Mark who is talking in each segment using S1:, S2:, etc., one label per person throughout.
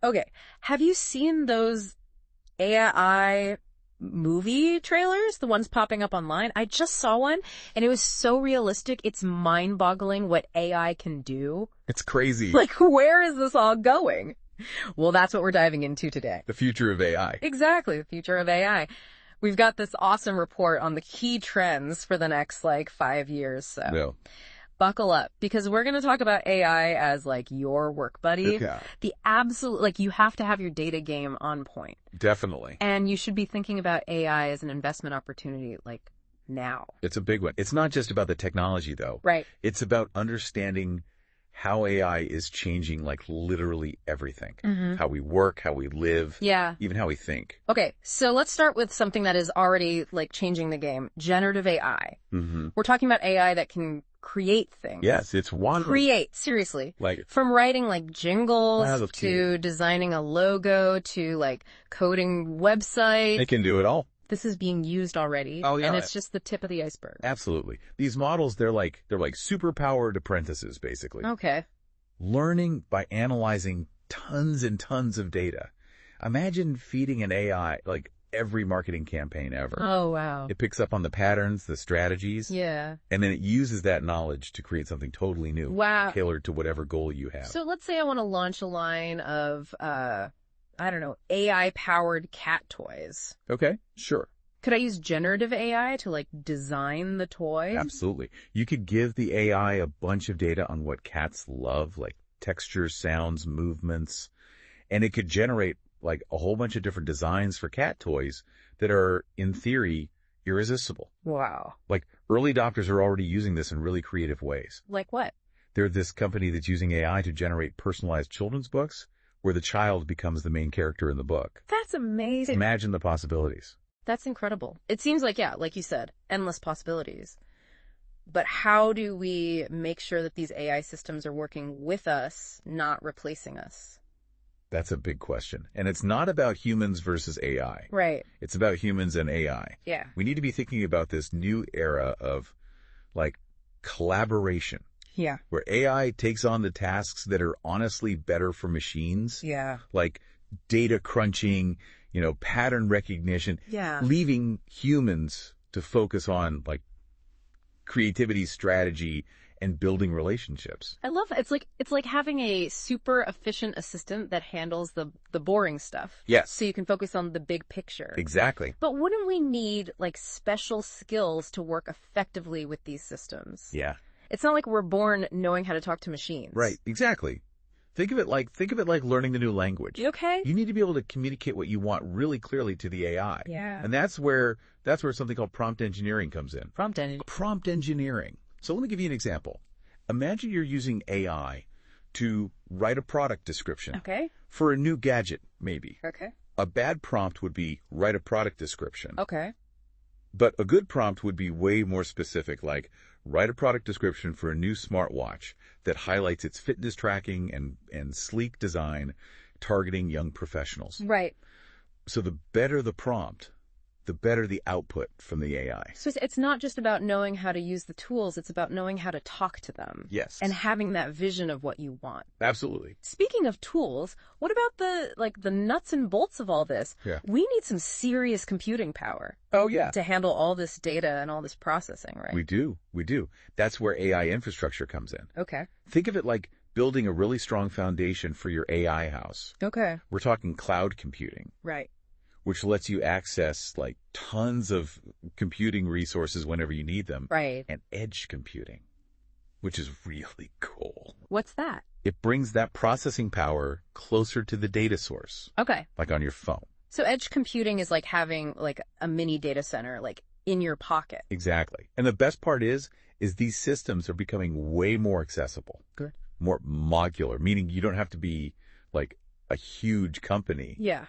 S1: Okay. Have you seen those AI movie trailers, the ones popping up online? I just saw one and it was so realistic. It's mind-boggling what AI can do.
S2: It's crazy.
S1: Like, where is this all going? Well, that's what we're diving into today.
S2: The future of AI.
S1: Exactly, the future of AI. We've got this awesome report on the key trends for the next, 5 years. So
S2: No.
S1: buckle up, because we're going to talk about AI as, your work buddy.
S2: Okay.
S1: The absolute, you have to have your data game on point.
S2: Definitely.
S1: And you should be thinking about AI as an investment opportunity, now.
S2: It's a big one. It's not just about the technology, though.
S1: Right.
S2: It's about understanding how AI is changing, literally everything.
S1: Mm-hmm.
S2: How we work, how we live.
S1: Yeah.
S2: Even how we think.
S1: Okay, so let's start with something that is already, changing the game. Generative AI.
S2: Mm-hmm.
S1: We're talking about AI that can create things.
S2: Yes, it's one.
S1: Create, seriously.
S2: Like,
S1: from writing jingles
S2: that's
S1: to designing a logo to coding websites.
S2: they can do it all.
S1: This is being used already.
S2: Oh, yeah.
S1: And it's just the tip of the iceberg.
S2: Absolutely. These models, they're like super-powered apprentices, basically.
S1: Okay.
S2: Learning by analyzing tons and tons of data. Imagine feeding an AI, every marketing campaign ever.
S1: Oh, wow.
S2: It picks up on the patterns, the strategies.
S1: Yeah.
S2: And then it uses that knowledge to create something totally new.
S1: Wow.
S2: Tailored to whatever goal you have.
S1: So let's say I want to launch a line of, AI-powered cat toys.
S2: Okay, sure.
S1: Could I use generative AI to, design the toy?
S2: Absolutely. You could give the AI a bunch of data on what cats love, like textures, sounds, movements, and it could generate, a whole bunch of different designs for cat toys that are, in theory, irresistible.
S1: Wow.
S2: Early adopters are already using this in really creative ways.
S1: Like what?
S2: They're this company that's using AI to generate personalized children's books where the child becomes the main character in the book.
S1: That's amazing.
S2: Imagine the possibilities.
S1: That's incredible. It seems like you said, endless possibilities. But how do we make sure that these AI systems are working with us, not replacing us?
S2: That's a big question. And it's not about humans versus AI.
S1: Right.
S2: It's about humans and AI.
S1: Yeah.
S2: We need to be thinking about this new era of, collaboration.
S1: Yeah.
S2: Where AI takes on the tasks that are honestly better for machines.
S1: Yeah.
S2: Like data crunching, pattern recognition.
S1: Yeah.
S2: Leaving humans to focus on, creativity, strategy, and building relationships.
S1: I love that. It's like having a super efficient assistant that handles the boring stuff.
S2: Yes.
S1: So you can focus on the big picture.
S2: Exactly.
S1: But wouldn't we need special skills to work effectively with these systems?
S2: Yeah.
S1: It's not like we're born knowing how to talk to machines.
S2: Right. Exactly. Think of it like learning the new language.
S1: Okay.
S2: You need to be able to communicate what you want really clearly to the AI.
S1: Yeah.
S2: And that's where something called prompt engineering comes in. Prompt engineering. So let me give you an example. Imagine you're using AI to write a product description.
S1: Okay.
S2: For a new gadget, maybe.
S1: Okay.
S2: A bad prompt would be write a product description.
S1: Okay.
S2: But a good prompt would be way more specific, like write a product description for a new smartwatch that highlights its fitness tracking and sleek design, targeting young professionals.
S1: Right.
S2: So the better the prompt, the better the output from the AI.
S1: So it's not just about knowing how to use the tools, it's about knowing how to talk to them.
S2: Yes.
S1: And having that vision of what you want.
S2: Absolutely.
S1: Speaking of tools, what about the nuts and bolts of all this?
S2: Yeah.
S1: We need some serious computing power.
S2: Oh, yeah.
S1: To handle all this data and all this processing, right?
S2: We do. That's where AI infrastructure comes in.
S1: Okay.
S2: Think of it like building a really strong foundation for your AI house.
S1: Okay.
S2: We're talking cloud computing.
S1: Right.
S2: Which lets you access tons of computing resources whenever you need them.
S1: Right.
S2: And edge computing, which is really cool.
S1: What's that?
S2: It brings that processing power closer to the data source.
S1: Okay.
S2: Like on your phone.
S1: So edge computing is like having a mini data center in your pocket.
S2: Exactly. And the best part is these systems are becoming way more accessible.
S1: Good.
S2: More modular, meaning you don't have to be a huge company.
S1: Yeah.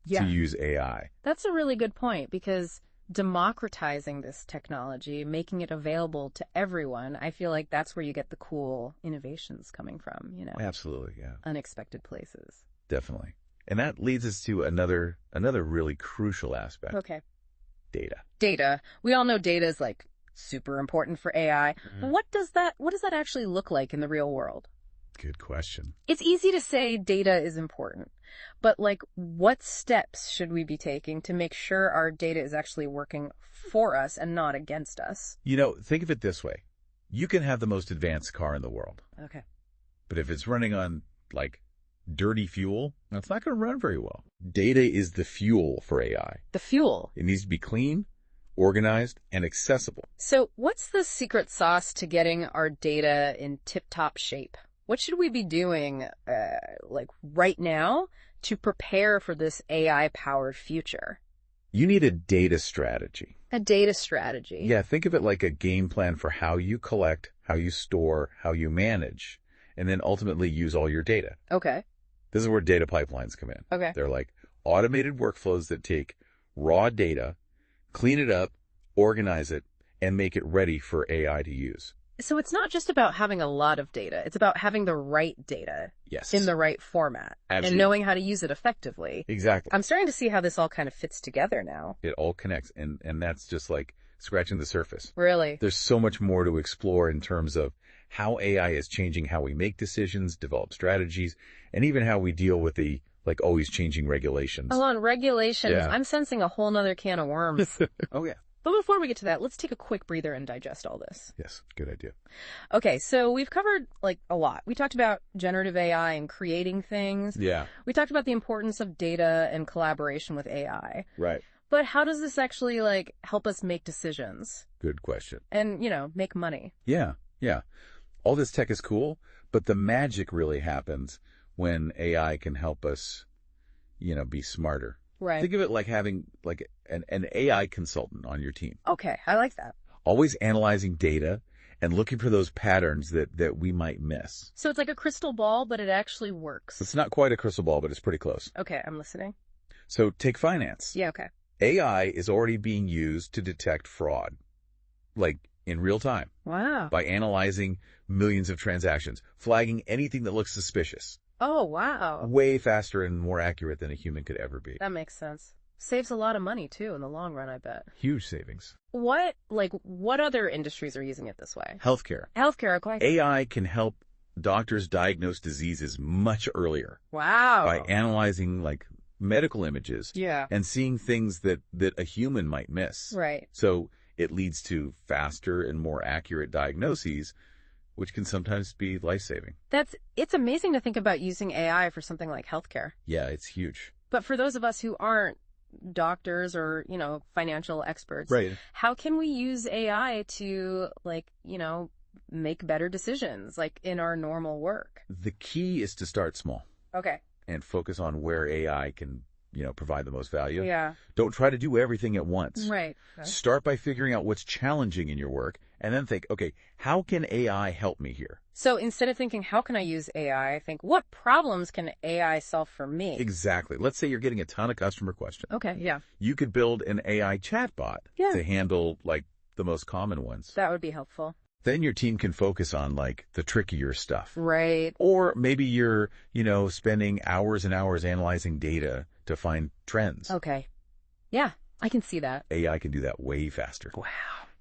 S2: To use AI.
S1: That's a really good point, because democratizing this technology, making it available to everyone, I feel like that's where you get the cool innovations coming from,
S2: Absolutely, yeah.
S1: Unexpected places.
S2: Definitely. And that leads us to another really crucial aspect.
S1: Okay.
S2: Data.
S1: We all know data is super important for AI.
S2: Mm-hmm.
S1: What does that actually look like in the real world?
S2: Good question.
S1: It's easy to say data is important, but like what steps should we be taking to make sure our data is actually working for us and not against us?
S2: Think of it this way. You can have the most advanced car in the world,
S1: Okay.
S2: but if it's running on, like, dirty fuel, it's not going to run very well. Data is the fuel for AI.
S1: The fuel.
S2: It needs to be clean, organized, and accessible.
S1: So what's the secret sauce to getting our data in tip-top shape? What should we be doing, like right now to prepare for this AI-powered future?
S2: You need a data strategy.
S1: A data strategy.
S2: Yeah, think of it like a game plan for how you collect, how you store, how you manage, and then ultimately use all your data.
S1: Okay.
S2: This is where data pipelines come in.
S1: Okay.
S2: They're like automated workflows that take raw data, clean it up, organize it, and make it ready for AI to use.
S1: So it's not just about having a lot of data. It's about having the right data.
S2: Yes.
S1: In the right format.
S2: Absolutely.
S1: And knowing how to use it effectively.
S2: Exactly.
S1: I'm starting to see how this all kind of fits together now.
S2: It all connects, and that's just like scratching the surface.
S1: Really?
S2: There's so much more to explore in terms of how AI is changing how we make decisions, develop strategies, and even how we deal with the, like, always changing regulations.
S1: Oh, on regulations.
S2: Yeah.
S1: I'm sensing a whole nother can of worms.
S2: Oh, yeah.
S1: But before we get to that, let's take a quick breather and digest all this.
S2: Yes, good idea.
S1: Okay, so we've covered, like, a lot. We talked about generative AI and creating things.
S2: Yeah.
S1: We talked about the importance of data and collaboration with AI.
S2: Right.
S1: But how does this actually, like, help us make decisions?
S2: Good question.
S1: And, make money?
S2: Yeah, yeah. All this tech is cool, but the magic really happens when AI can help us, be smarter.
S1: Right.
S2: Think of it like having like an AI consultant on your team.
S1: Okay, I like that.
S2: Always analyzing data and looking for those patterns that we might miss.
S1: So it's like a crystal ball, but it actually works.
S2: It's not quite a crystal ball, but it's pretty close.
S1: Okay, I'm listening.
S2: So take finance.
S1: Yeah, okay.
S2: AI is already being used to detect fraud, like in real time,
S1: Wow.
S2: by analyzing millions of transactions, flagging anything that looks suspicious.
S1: Oh, wow.
S2: Way faster and more accurate than a human could ever be.
S1: That makes sense. Saves a lot of money, too, in the long run, I bet.
S2: Huge savings.
S1: What other industries are using it this way?
S2: Healthcare.
S1: Healthcare, okay.
S2: AI can help doctors diagnose diseases much earlier
S1: Wow.
S2: by analyzing, like, medical images.
S1: Yeah.
S2: And seeing things that a human might miss.
S1: Right.
S2: So it leads to faster and more accurate diagnoses, which can sometimes be life-saving.
S1: It's amazing to think about using AI for something like healthcare.
S2: Yeah, it's huge.
S1: But for those of us who aren't doctors or, financial experts,
S2: Right.
S1: how can we use AI to, make better decisions, like in our normal work?
S2: The key is to start small
S1: Okay.
S2: and focus on where AI can, provide the most value.
S1: Yeah.
S2: Don't try to do everything at once.
S1: Right.
S2: Start by figuring out what's challenging in your work and then think, okay, how can AI help me here?
S1: So instead of thinking, how can I use AI, think, what problems can AI solve for me?
S2: Exactly. Let's say you're getting a ton of customer questions.
S1: Okay, yeah.
S2: You could build an AI chatbot
S1: Yeah.
S2: to handle, like, the most common ones.
S1: That would be helpful.
S2: Then your team can focus on, like, the trickier stuff.
S1: Right.
S2: Or maybe you're, spending hours and hours analyzing data to find trends.
S1: Okay. Yeah, I can see that.
S2: AI can do that way faster.
S1: Wow.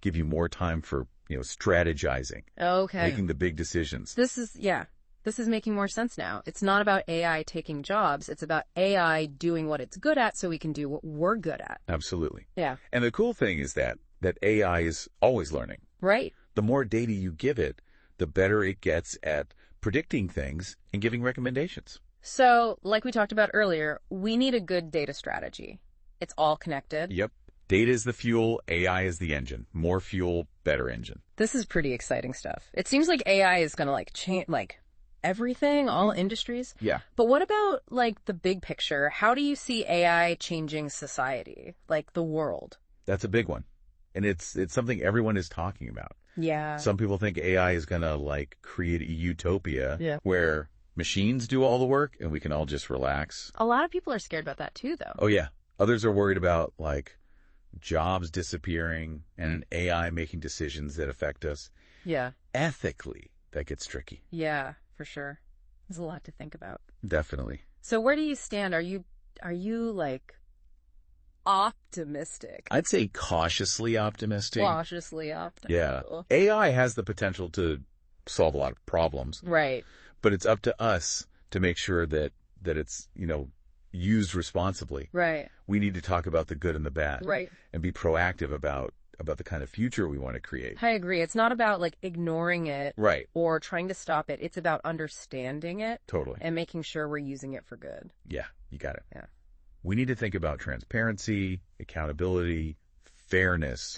S2: Give you more time for, strategizing.
S1: Okay.
S2: Making the big decisions.
S1: This is making more sense now. It's not about AI taking jobs. It's about AI doing what it's good at so we can do what we're good at.
S2: Absolutely.
S1: Yeah.
S2: And the cool thing is that AI is always learning.
S1: Right.
S2: The more data you give it, the better it gets at predicting things and giving recommendations.
S1: So, like we talked about earlier, we need a good data strategy. It's all connected.
S2: Yep. Data is the fuel, AI is the engine. More fuel, better engine.
S1: This is pretty exciting stuff. It seems like AI is going to change everything, all industries.
S2: Yeah.
S1: But what about the big picture? How do you see AI changing society, the world?
S2: That's a big one. And it's something everyone is talking about.
S1: Yeah.
S2: Some people think AI is going to create a utopia where machines do all the work and we can all just relax.
S1: A lot of people are scared about that too, though.
S2: Oh, yeah. Others are worried about jobs disappearing and AI making decisions that affect us.
S1: Yeah.
S2: Ethically, that gets tricky.
S1: Yeah, for sure. There's a lot to think about.
S2: Definitely.
S1: So where do you stand? Are you optimistic?
S2: I'd say cautiously optimistic.
S1: Cautiously optimistic.
S2: Yeah. AI has the potential to solve a lot of problems.
S1: Right.
S2: but it's up to us to make sure that it's, used responsibly.
S1: Right.
S2: We need to talk about the good and the bad.
S1: Right.
S2: And be proactive about the kind of future we want to create.
S1: I agree. It's not about like ignoring it
S2: Right.
S1: or trying to stop it. It's about understanding it.
S2: Totally.
S1: And making sure we're using it for good.
S2: Yeah, you got it.
S1: Yeah.
S2: We need to think about transparency, accountability, fairness.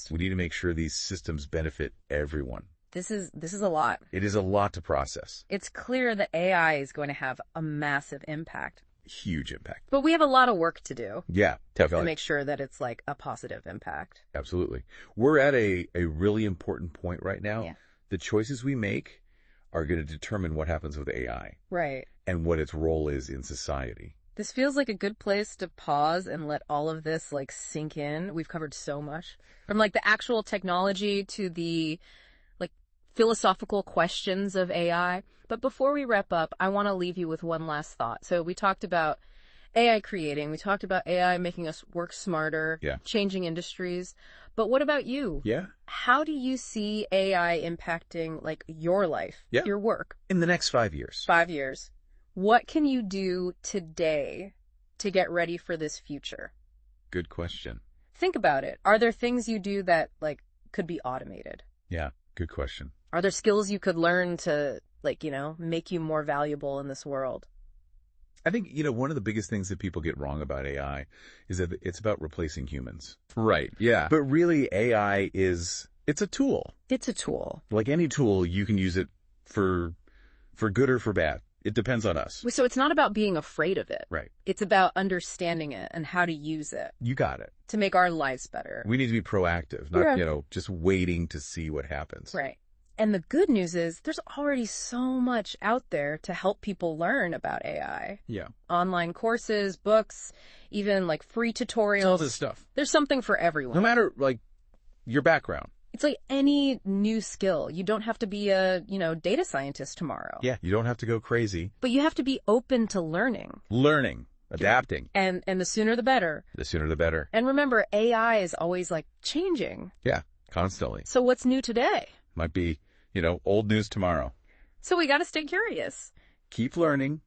S2: We need to make sure these systems benefit everyone.
S1: This is a lot.
S2: It is a lot to process.
S1: It's clear that AI is going to have a massive impact.
S2: Huge impact.
S1: But we have a lot of work to do.
S2: Yeah, definitely.
S1: To make sure that it's like a positive impact.
S2: Absolutely. We're at a really important point right now.
S1: Yeah.
S2: The choices we make are going to determine what happens with AI.
S1: Right.
S2: And what its role is in society.
S1: This feels like a good place to pause and let all of this like sink in. We've covered so much. From like the actual technology to the like philosophical questions of AI. But before we wrap up, I want to leave you with one last thought. So we talked about AI creating. We talked about AI making us work smarter, changing industries. But what about you?
S2: Yeah.
S1: How do you see AI impacting like your life, your work?
S2: In the next 5 years.
S1: 5 years. What can you do today to get ready for this future?
S2: Good question.
S1: Think about it. Are there things you do that like could be automated?
S2: Yeah, good question.
S1: Are there skills you could learn to like, make you more valuable in this world?
S2: I think, one of the biggest things that people get wrong about AI is that it's about replacing humans. Right. Yeah. But really AI it's a tool.
S1: It's a tool.
S2: Like any tool, you can use it for good or for bad. It depends on us.
S1: So it's not about being afraid of it.
S2: Right.
S1: It's about understanding it and how to use it.
S2: You got it.
S1: To make our lives better.
S2: We need to be proactive, not, just waiting to see what happens.
S1: Right. And the good news is there's already so much out there to help people learn about AI.
S2: Yeah.
S1: Online courses, books, even like free tutorials.
S2: All this stuff.
S1: There's something for everyone.
S2: No matter like your background.
S1: It's like any new skill. You don't have to be a, data scientist tomorrow.
S2: Yeah, you don't have to go crazy.
S1: But you have to be open to learning.
S2: Adapting.
S1: And the sooner the better.
S2: The sooner the better.
S1: And remember, AI is always like changing.
S2: Yeah, constantly.
S1: So what's new today?
S2: Might be, old news tomorrow.
S1: So we got to stay curious.
S2: Keep learning.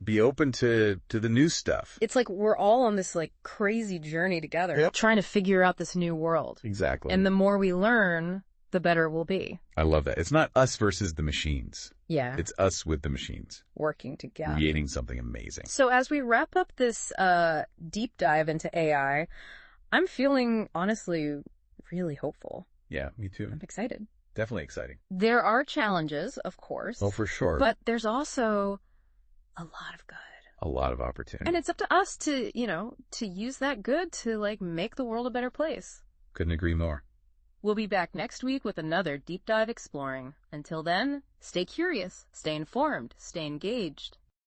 S2: Be open to the new stuff.
S1: It's like we're all on this like crazy journey together, trying to figure out this new world.
S2: Exactly.
S1: And the more we learn, the better it will be.
S2: I love that. It's not us versus the machines.
S1: Yeah.
S2: It's us with the machines.
S1: Working together.
S2: Creating something amazing.
S1: So as we wrap up this deep dive into AI, I'm feeling honestly really hopeful.
S2: Yeah, me too.
S1: I'm excited.
S2: Definitely exciting.
S1: There are challenges, of course.
S2: Oh, for sure.
S1: But there's also a lot of good.
S2: A lot of opportunity.
S1: And it's up to us to, to use that good to like make the world a better place.
S2: Couldn't agree more.
S1: We'll be back next week with another deep dive exploring. Until then, stay curious, stay informed, stay engaged.